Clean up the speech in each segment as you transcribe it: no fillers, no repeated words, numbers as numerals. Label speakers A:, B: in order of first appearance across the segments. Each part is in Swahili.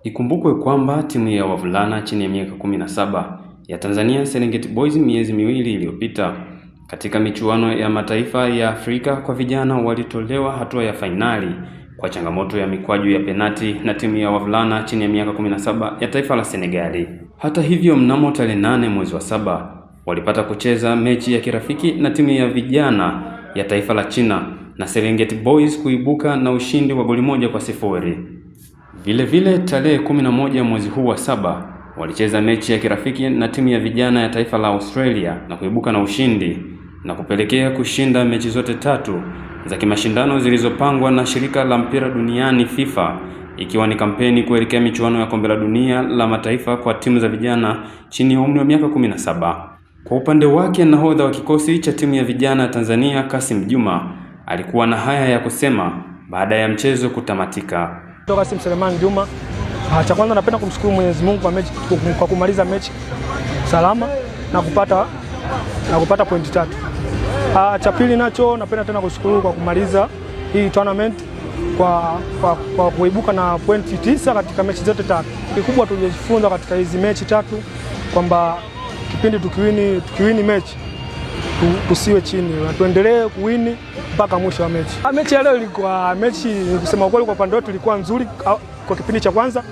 A: Ikumbukwe kwamba timu ya wavulana chini ya miaka 17 ya Tanzania Serengeti Boys miezi miwili iliyopita katika michuano ya mataifa ya Afrika kwa vijana walitolewa hatua ya fainali kwa changamoto ya mikwaju ya penati na timu ya wavulana chini ya miaka 17 ya taifa la Senegali. Hata hivyo, mnamo tarehe 8 mwezi wa 7 walipata kucheza mechi ya kirafiki na timu ya vijana ya taifa la China na Serengeti Boys kuibuka na ushindi wa goli 1-0. Vile tarehe 11 mwezi huu wa 7 walicheza mechi ya kirafiki na timu ya vijana ya taifa la Australia na kuibuka na ushindi na kupelekea kushinda mechi zote tatu za kimashindano zilizopangwa na shirika la mpira duniani FIFA, ikiwa ni kampeni kuelekea michuano ya kombe la dunia la mataifa kwa timu za vijana chini ya umri wa miaka 17. Kwa upande wake, nahodha wa kikosi cha timu ya vijana Tanzania Kassim Juma alikuwa na haya ya kusema baada ya mchezo kutamatika.
B: Kassim Selemani Juma, cha kwanza napenda kumshukuru Mwenyezi Mungu kwa kumaliza mechi salama na kupata pointi 3. Cha pili nacho napenda tena kushukuru kwa kumaliza hii tournament kwa kuibuka na pointi 9 katika mechi zote 3. Kikubwa tulijifunza katika hizi mechi 3 kwamba kipindi tukiwini mechi tusiwe chini na tuendelee kuwini mpaka mwisho wa mechi. Mechi ya leo ilikuwa mechi, kusema ukweli, kwa upande wetu ilikuwa nzuri kwa kipindi cha kwanza,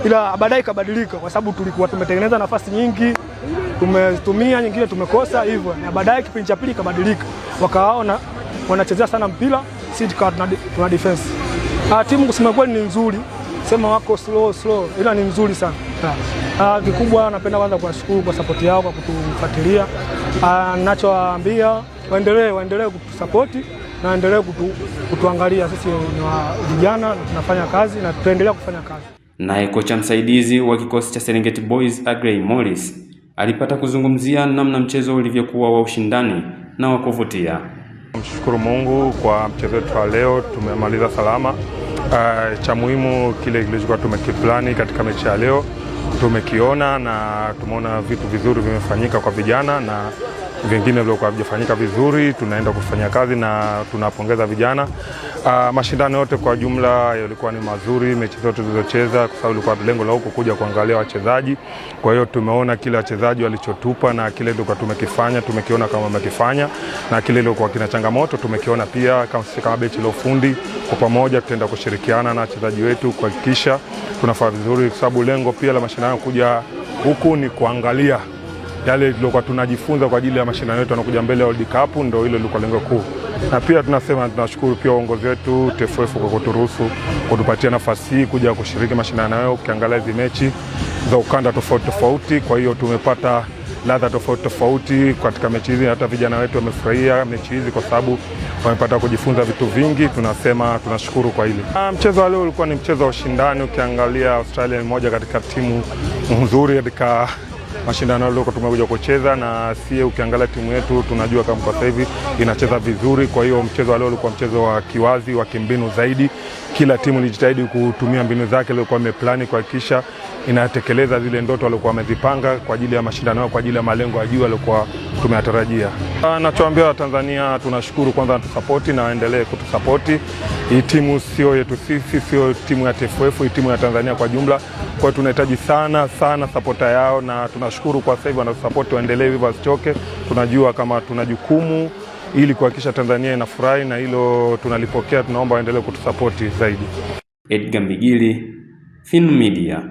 B: ila baadaye ikabadilika kwa sababu tulikuwa tumetengeneza nafasi nyingi, tumetumia nyingine tumekosa hivyo, na baadaye kipindi cha pili ikabadilika, wakaona wanachezea sana mpira, sisi tukawa tuna defense. Timu kusema kweli ni nzuri, sema wako slow ila ni nzuri sana. Kikubwa napenda kwanza kuwashukuru kwa support yao, kwa kutufuatilia. Ninachowaambia waendelee kutusapoti na waendelee kutuangalia, sisi ni vijana na tunafanya kazi na tutaendelea kufanya kazi.
A: Naye kocha msaidizi wa kikosi cha Serengeti Boys Agrey Morris alipata kuzungumzia namna mchezo ulivyokuwa wa ushindani na wa kuvutia.
C: Mshukuru Mungu kwa mchezo wetu wa leo, tumemaliza salama. Cha muhimu kile kilichokuwa tumekiplani katika mechi ya leo tumekiona, na tumeona vitu vizuri vimefanyika kwa vijana na vingine vilivyokuwa havijafanyika vizuri tunaenda kufanya kazi na tunapongeza vijana. Mashindano yote kwa jumla yalikuwa ni mazuri, mechi zote zilizocheza, kwa sababu ilikuwa lengo la huko kuja kuangalia wachezaji. Kwa hiyo tumeona kila wachezaji walichotupa na kile ndio tumekifanya, tumekiona kama wamekifanya, na kile ilikuwa kina changamoto tumekiona pia. Kama benchi la ufundi kwa pamoja tutaenda kushirikiana na wachezaji wetu kuhakikisha tunafanya vizuri, kwa sababu lengo pia la mashindano kuja huku ni kuangalia yale tulikuwa tunajifunza kwa ajili ya mashindano yetu yanakuja mbele ya World Cup, ndio hilo lilikuwa lengo kuu. Na pia tunashukuru pia uongozi wetu TFF kwa kuturuhusu kutupatia nafasi hii kuja kushiriki mashindano hayo. Ukiangalia hizo mechi za ukanda tofauti, kwa hiyo tumepata ladha tofauti katika mechi hizi. Hata vijana wetu wamefurahia mechi hizi kwa sababu wamepata kujifunza vitu vingi. Tunashukuru kwa hili. Mchezo wa leo ulikuwa ni mchezo wa ushindani. Ukiangalia Australia ni moja katika timu nzuri katika mashindano leo tumekuja kucheza, na sie ukiangalia timu yetu tunajua kama kwa sasa hivi inacheza vizuri. Kwa hiyo mchezo wa leo ulikuwa mchezo wa kiwazi, wa kimbinu zaidi. Kila timu ilijitahidi kutumia mbinu zake ilikuwa imeplani kuhakikisha inatekeleza zile ndoto walikuwa wamezipanga kwa ajili ya mashindano, kwa ajili ya malengo ya juu walikuwa tumeyatarajia. Nachoambia Tanzania, tunashukuru kwanza natusapoti na waendelee kutusapoti. Hii timu sio yetu sisi, sio timu ya TFF, hii timu ya Tanzania kwa jumla. Kwa tunahitaji sana supporta yao, na tunashukuru kwa sasa hivi wanatusapoti, waendelee hivyo wasichoke. Tunajua kama tuna jukumu ili kuhakikisha Tanzania inafurahi, na hilo tunalipokea. Tunaomba waendelee kutusapoti zaidi.
A: Edgar Mbigili, Fin Media.